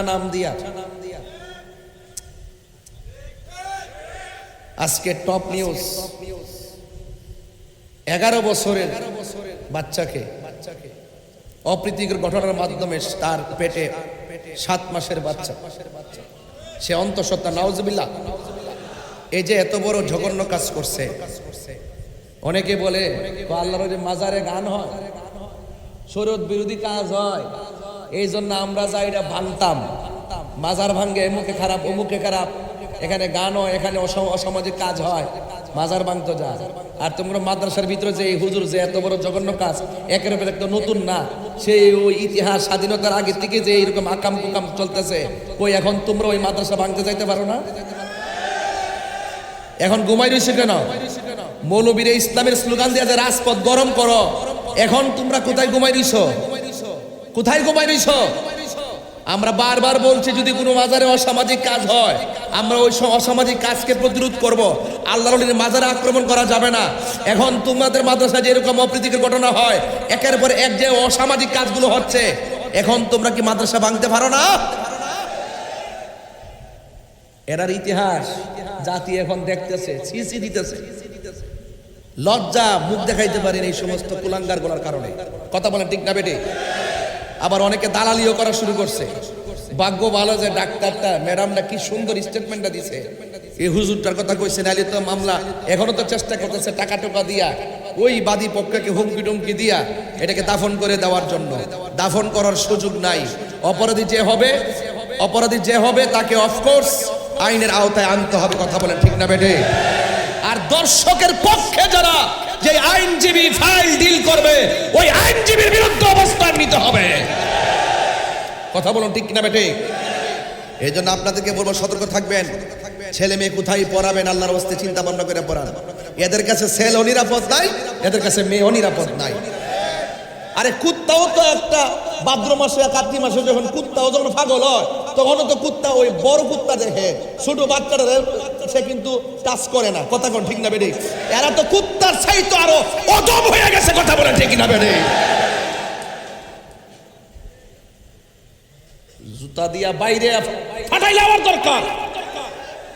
নাম দিয়া আজকে টপ নিউজ 11 বছরের বাচ্চাকে অপ্রীতিকর ঘটনার মাধ্যমে তার পেটে 7 মাসের বাচ্চা, সে অন্তঃসত্ত্বা, নাউজুবিল্লাহ। এই যে এত বড় জঘন্য কাজ করছে, অনেকে বলে আল্লাহর মাজারে গান হয়, শরীয়ত বিরোধী কাজ হয়, এই জন্য আমরা যাই এটা ভাঙতাম, মাজার ভাঙ্গে, এমুকে খারাপ অমুকে খারাপ, এখানে গান হয়, এখানে অসামাজিক কাজ হয়, মাজার ভাঙতো যা। আর তোমরা মাদ্রাসার ভিতরে যে হুজুর যে এত বড় জঘন্য কাজ, একের উপর একটা নতুন না, সেই ওই ইতিহাস স্বাধীনতার আগে থেকে যে এরকম আকাম কুকাম চলতেছে, ওই এখন তোমরা ওই মাদ্রাসা ভাঙতে যাইতে পারো না? এখন ঘুমাই রয়েছে কেন? মৌলবীরে ইসলামের স্লোগান দিয়ে যে রাজপথ গরম করো, এখন তোমরা কোথায় ঘুমাই রইছো? কোথায় ঘুমাই রইছো? আমরা বারবার বলছি, যদি কোনো মাজারে অসামাজিক কাজ হয়, আমরা ওই অসামাজিক কাজকে প্রতিরোধ করব। আল্লাহর ওলির মাজারে আক্রমণ করা যাবে না। এখন তোমাদের মাদ্রাসায় যে এরকম অপ্রীতিকর ঘটনা হয়, একের পর এক যে অসামাজিক কাজগুলো হচ্ছে, এখন তোমরা কি মাদ্রাসা ভাঙতে পারো না? এরার ইতিহাস জাতি এখন দেখতেছে, ছিছি দিতেছে, লজ্জা মুখ দেখাইতে পারেন এই সমস্ত কুলাঙ্গার গোলার কারণে। কথা বলেন ঠিক না বেটে? আবার অনেকে দালালিও করা শুরু করছে। ভাগ্য ভালো যে ডাক্তারটা, ম্যাডামটা কি সুন্দর স্টেটমেন্টটা দিছে, এই হুজুরটার কথা কইছে, নাইলে তো মামলা এখনো তো চেষ্টা করতেছে টাকা টোকা দিয়া, ওই বাদী পক্ষকে হুমকি টুমকি দিয়া এটাকে দাফন করে দেওয়ার জন্য। দাফন করার সুযোগ নাই। অপরাধী যে হবে তাকে অফকোর্স আইনের আওতায় আনতে হবে। কথা বলেন ঠিক না বেটে? আর দর্শকের পক্ষে যারা যে আইনজীবী ফাইল ডিল করবে, ওই আইনজীবীর বিরুদ্ধে অবস্থান নিতে হবে। কথা বলুন ঠিক না বেটে? এই জন্য আপনাদেরকে বলবো, সতর্ক থাকবেন। ছেলে মেয়ে কোথায় পড়াবেন, আল্লাহর রাস্তায় চিন্তা ভাবনা করে পড়ান। এদের কাছে ছেলেও নিরাপদ নাই, এদের কাছে মেয়েও নিরাপদ নাই। আরে কুত্তাও তো একটা ভাদ্র মাসে, কার্তিক মাসে যখন কুত্তাও যখন পাগল হয়, তখনও তো কুত্তা ওই বড় কুত্তা দেখে, ছোট বাচ্চাটা সে কিন্তু টাচ করে না। কথা কোন ঠিক না বেডি? এরা তো কুত্তার চাইতো আরো অদম হয়ে গেছে। কথা বলেন ঠিক না বেডি? জুতা দিয়া বাইরে ফাটাইলে আমার দরকার।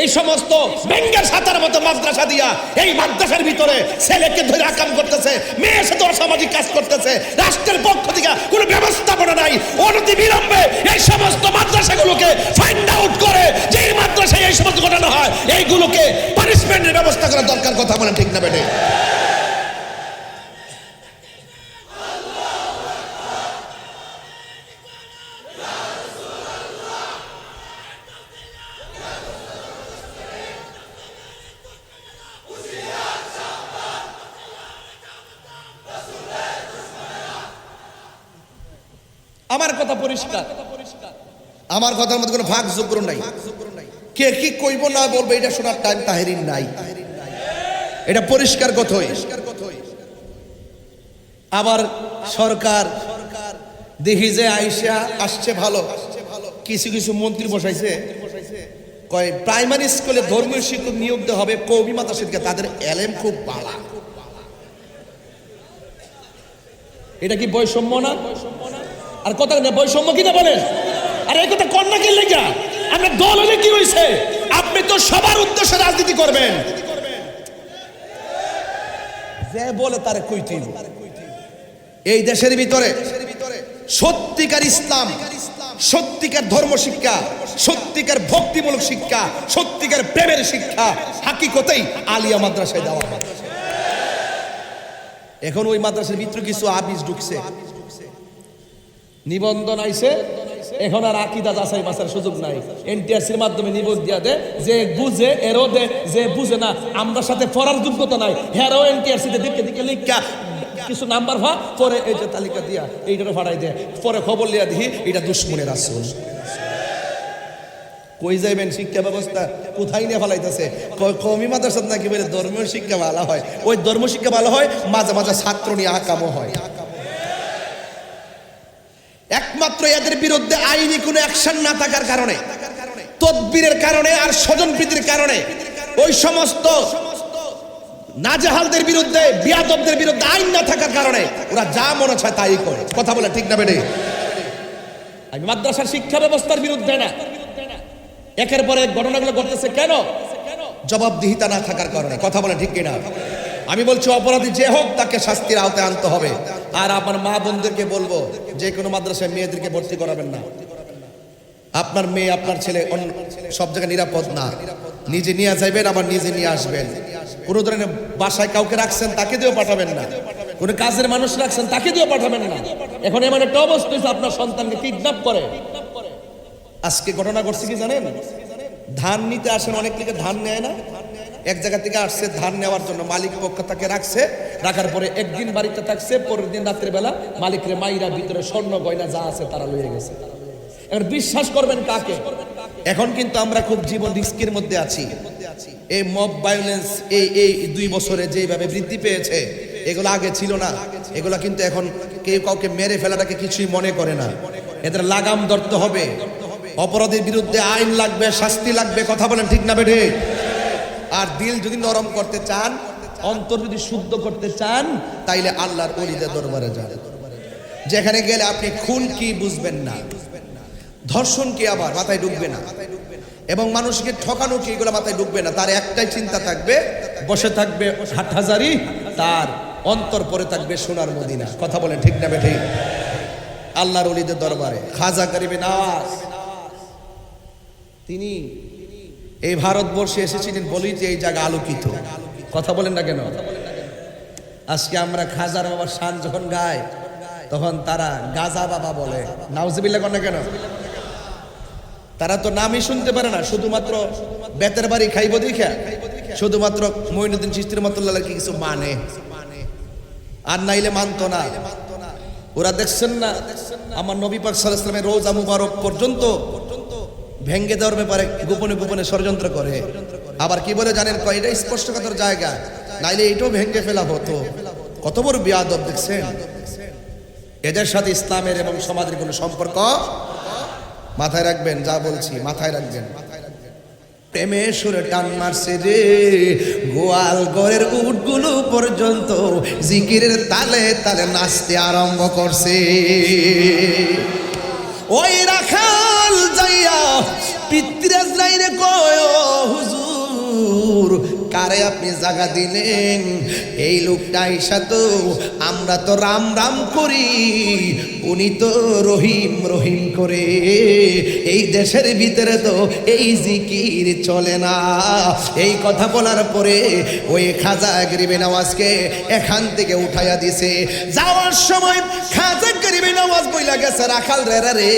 এই সমস্ত বেঙ্গের সাতার মতো মাদ্রাসা দিয়া এই মাদ্রাসার ভিতরে ছেলেকে ধরে আকাম করতেছে, মেয়ের সাথে অসামাজিক কাজ করতেছে, রাষ্ট্রের পক্ষ থেকে কোনো ব্যবস্থাপনা নাই। অনতি বিলম্বে এই সমস্ত মাদ্রাসাগুলোকে ফাইন্ড আউট করে, যে মাদ্রাসায় এই সমস্ত ঘটনা হয়, এইগুলোকে পানিশমেন্টের ব্যবস্থা করা দরকার। কথা বলেন ঠিক না বেটে? আমার কথা পরিষ্কার, আমার কথার মধ্যে কোনো ভাগ যোগ্য নাই। কে কি কইব না বলবে এটা শোনার টাইম তাহেরিন নাই। এটা পরিষ্কার কথাই। আবার সরকার দেখি যে আইসা আসছে ভালো, কিছু কিছু মন্ত্রী বসাইছে, কয় প্রাইমারি স্কুলে ধর্মীয় শিক্ষক নিয়োগ দেওয়া হবে কওমি মাদ্রাসাকে, তাদের এলেম খুব বালা। এটা কি বৈষম্য না? আর কথা না বৈষম্য কিনা বলেন? আর এই কথা কন্যা কি লেগা? আপনার দল হলে কি হয়েছে? আপনি তো সবার উদ্দেশ্যে রাজনীতি করবেন। যে বলে তারে কইতে, এই দেশের ভিতরে সত্যিকার ইসলাম, সত্যিকার ধর্ম শিক্ষা, সত্যিকার ভক্তিমূলক শিক্ষা, সত্যিকার প্রেমের শিক্ষা হাকিকতেই আলিয়া মাদ্রাসায় দেওয়া হয়। এখন ওই মাদ্রাসার ভিতরে কিছু আবিজ ঢুকছে, নিবন্ধন আইছে, এখন আর আকিদা যাচাই বাছার সুযোগ নাই। এনটিআরসির মাধ্যমে নিবন্ধন দিয়া দে, যে বুঝে এরও দে, যে বুঝে না আমরা সাথে পড়ার যোগ্যতা নাই, হেরাও এনটিআরসিতে দিকে দিকে লিখা কিছু নাম্বার ভা, পরে এই যে তালিকা দিয়া এইটারও ভাড়াই দেয়, পরে খবর লিয়া দিই এটা দুশ্মনের রাসূল। কই যাইবেন? শিক্ষা ব্যবস্থা কোথায় নিয়ে ফেলাইতেছে? কওমি মাদ্রাসা নাকি বলে ধর্মীয় শিক্ষা ভালো হয়, ওই ধর্ম শিক্ষা ভালো হয়, মাঝে মাঝে ছাত্র নিয়ে আকামও হয়। একমাত্র এদের বিরুদ্ধে আইনি কোনো অ্যাকশন না থাকার কারণে, তদবিরের কারণে আর স্বজনপ্রীতির কারণে ওই সমস্ত নাজেহালদের বিরুদ্ধে, বিয়াদবদের বিরুদ্ধে আইন না থাকার কারণে ওরা যা মনে চায় তাই করে। কথা বলে ঠিক না বেটে? আমি মাদ্রাসার শিক্ষা ব্যবস্থার বিরুদ্ধে না, একের পর এক ঘটনাগুলো ঘটতেছে কেন? জবাবদিহিতা না থাকার কারণে। কথা বলে ঠিক কিনা? আমি বলছি অপরাধী যে হোক তাকে শাস্তির আওতায় আনতে হবে। আর আমার মা বোনদেরকে বলবো, যে কোনো মাদ্রাসায় মেয়েদেরকে ভর্তি করাবেন না। আপনার মেয়ে আপনার ছেলে সব জায়গায় নিরাপদ না। নিজে নিয়ে যাইবেন, আবার নিজে নিয়ে আসবেন। কোনো ধরনের বাসায় কাউকে রাখছেন তাকে দিয়েও পাঠাবেন না, কোনো কাজের মানুষ রাখছেন তাকে দিয়েও পাঠাবেন না। এখন এমন একটা অবস্থা হয়েছে আপনার সন্তানকে কিডন্যাপ করে। আজকে ঘটনা ঘটছে কি জানেন? ধান নিতে আসেন, অনেক থেকে ধান নেয় না, এক জায়গা থেকে আসছে ধান নেওয়ার জন্য, মালিক পক্ষ তাকে রাখছে, রাখার পরে একদিন বাড়িতে থাকছে, পরের দিন রাত্রে বেলা মালিকরে মাইরা ভিতরে স্বর্ণ গয়না যা আছে তারা লইয়ে গেছে। এবার বিশ্বাস করবেন কাকে? এখন কিন্তু আমরা খুব জীবন রিস্কের মধ্যে আছি। এই মব ভায়োলেন্স এই 2 বছরে যেভাবে বৃদ্ধি পেয়েছে, এগুলো আগে ছিল না। এগুলো কিন্তু এখন কেউ কাউকে মেরে ফেলাটাকে কিছুই মনে করে না। এদের লাগাম ধরতে হবে, অপরাধীর বিরুদ্ধে আইন লাগবে, শাস্তি লাগবে। কথা বলেন ঠিক না বেঠে? আর দিল যদি নরম করতে চান, অন্তর যদি শুদ্ধ করতে চান, তাইলে আল্লাহর ওলিদের দরবারে যান। যেখানে গেলে আপনি খুন কি বুঝবেন না, ধর্ষণ কি আবার মাথায় ঢুকবে না, এবং মানুষকে ঠকানো কি এগুলো মাথায় ঢুকবে না। তার একটাই চিন্তা থাকবে, বসে থাকবে হাটহাজারি, তার অন্তর পরে থাকবে সোনার মদিনা। কথা বলেন ঠিক না বেঠে? আল্লাহর ওলিদের দরবারে খাজা গরিবে নওয়াজ, তিনি এই ভারতবর্ষে এসেছিলেন বলেই যে এই জায়গা আলোকিত। কথা বলেন না কেন? আজকে আমরা খাজার বাবার শান যখন গাই, তখন তারা গাজা বাবা বলে। নাউজুবিল্লাহ কর না কেন? তারা তো নামই শুনতে পারে না, শুধুমাত্র বেতের বাড়ি খাইব দেখা, শুধুমাত্র মঈনুদ্দিন চিশতি রহমাতুল্লাহ কি কিছু মানে, আর নাইলে মানতো না। ওরা দেখছেন না আমার নবী পাক সাল্লাল্লাহু আলাইহি ওয়াসাল্লামের রোজা মুবারক পর্যন্ত ভেঙ্গে দেওয়ার ব্যাপারে গোপনে গোপনে ষড়যন্ত্র করে। আবার কি বলে জানেন? কয় এটা স্পষ্টকাতর জায়গা, নাইলে এটাও ভেঙ্গে ফেলা হতো। কত বড় বিয়াদব দেখছেন? এদের সাথে ইসলামের এবং সমাজের কোনো সম্পর্ক। মাথায় রাখবেন, যা বলছি মাথায় রাখবেন। প্রেমে সুরে টান মারছে রে, গোয়াল ঘরের উটগুলো পর্যন্ত জিকিরের তালে তালে নাচতে আরম্ভ করছে। ওই রাখাল যাইয়া পিতৃরাজ লাইনে কয়, হুজুর কারে আপনি জায়গা দিলেন? এই লোকটা আইসা তো আমরা তো রাম রাম করি, উনি তো রহিম রহিম করে। এই দেশের ভিতরে তো এই জিকির চলে না। এই কথা বলার পরে ওই খাজা গরিবে নওয়াজকে এখান থেকে উঠাইয়া দিছে। যাওয়ার সময় খাজা গরিবে নওয়াজ বইলা গেছে, রাখাল রে রে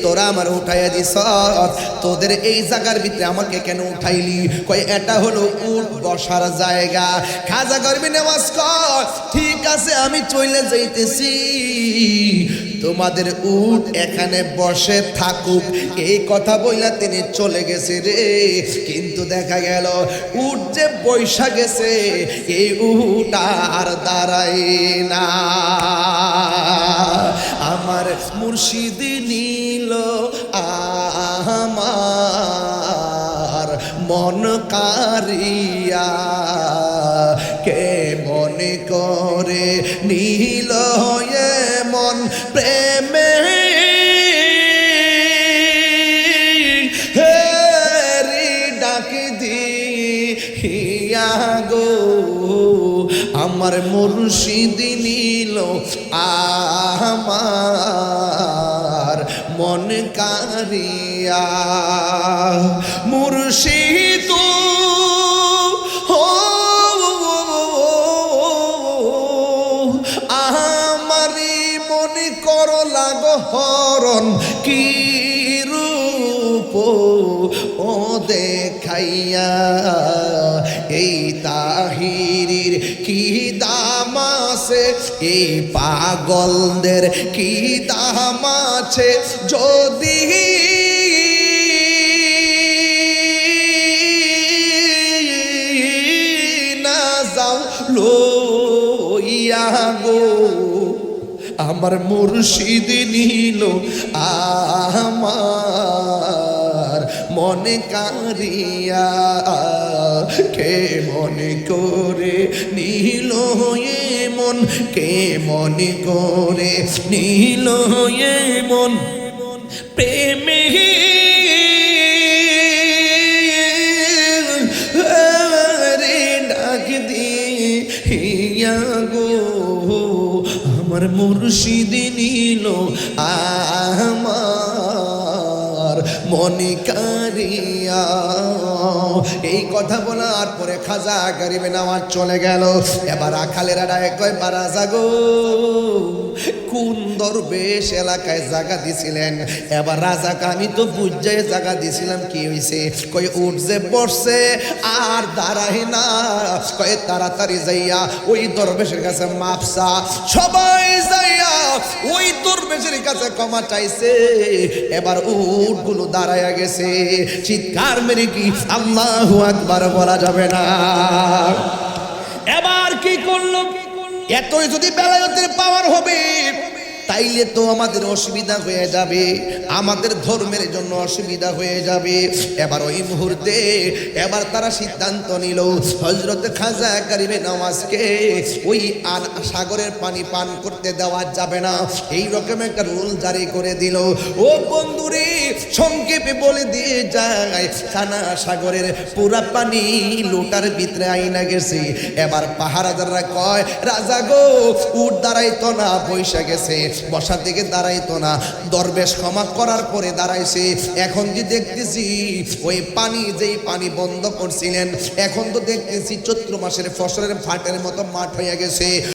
তোরা আমার উঠাইয়া দিস, তোদের এই জায়গার ভিতরে আমাকে কেন উঠাইলি? কয় এটা হলো উট বসার জায়গা। খাজা গরিবে নওয়াজ কয় ঠিক আছে আমি চলে যাইতেছি, তোমাদের উট এখানে বসে থাকুক। এই কথা বইলা তিনি চলে গেছে রে। কিন্তু দেখা গেল উট যে বৈশা গেছে, এই উট আর দাঁড়ায় না। আমার মুর্শিদ নীল আমার মন কারিয়া, কে মনে করে নীল মন প্রেমে হেরি ডাক দিয়া গো। আমার মুর্শিদ নীল আমার মন কারিয়া, মুর্শিদ আমারি মনে করো লাগো হরণ, কি রূপ ও দেখাইয়া। এই তাহিরির কি দাম আছে, এই পাগলদের কি দাম আছে, যদি না যাও লইয়া গো। আমার মুর্শিদ নীল আমার মনে কারিয়া, কে মনে করে নীল মন, কে মনে করে নীল মন। প্রেমে রে ডাক দিয়া গো আমার মুর্শিদ নিল আমার মনে কারিয়া। এই কথা বলার পরে খাজা গরিবে নামাজ চলে গেল। এবার আখালেরা ডাকে কয় বারাজা গো কোন দরবেশ এলাকায় জায়গা দিছিলেন? এবার রাজাকে আমি তো বুঝাই জায়গা দিছিলাম, কি হইছে? কয় উঠ যে বসছে আর দাঁড়ায় না, কয় তাড়াতাড়ি যাইয়া ওই দরবেশের কাছে মাপসা। সবাই যাইয়া ওই দরবেশের কাছে ক্ষমা চাইছে। এবার উটগুলো দাঁড়ায়া গেছে। চিৎকার মেরে কি আল্লাহু আকবার বলা যাবে না? এবার কি করলো? এতই যদি বেলায়েতের পাওয়ার হবে তাইলে তো আমাদের অসুবিধা হয়ে যাবে, আমাদের ধর্মের জন্য অসুবিধা হয়ে যাবে। এবার ওই মুহূর্তে এবার তারা সিদ্ধান্ত নিল হযরত খাজা গরিবে নওয়াজকে ওই সাগরের পানি পান করতে দেওয়া যাবে না। এই রকম একটা রুল জারি করে দিল। ও বন্ধুরে, সংক্ষেপে বলে দিয়ে যায় কানা সাগরের পুরা পানি লোটার ভিতরে আইনা গেছে। এবার পাহারাদাররা কয় রাজা গো উঠ দাঁড়াইতো না, বৈশা গেছে, বসার দিকে দাঁড়াইতো না। দরবেশ ক্ষমা করার পরে দাঁড়াইছে। এখন যে দেখতেছি ওই পানি, যেই পানি বন্ধ করছিলেন, এখন তো দেখতেছি চৈত্র মাসের ফসলের ফাটের মতো মাঠ হয়ে গেছে।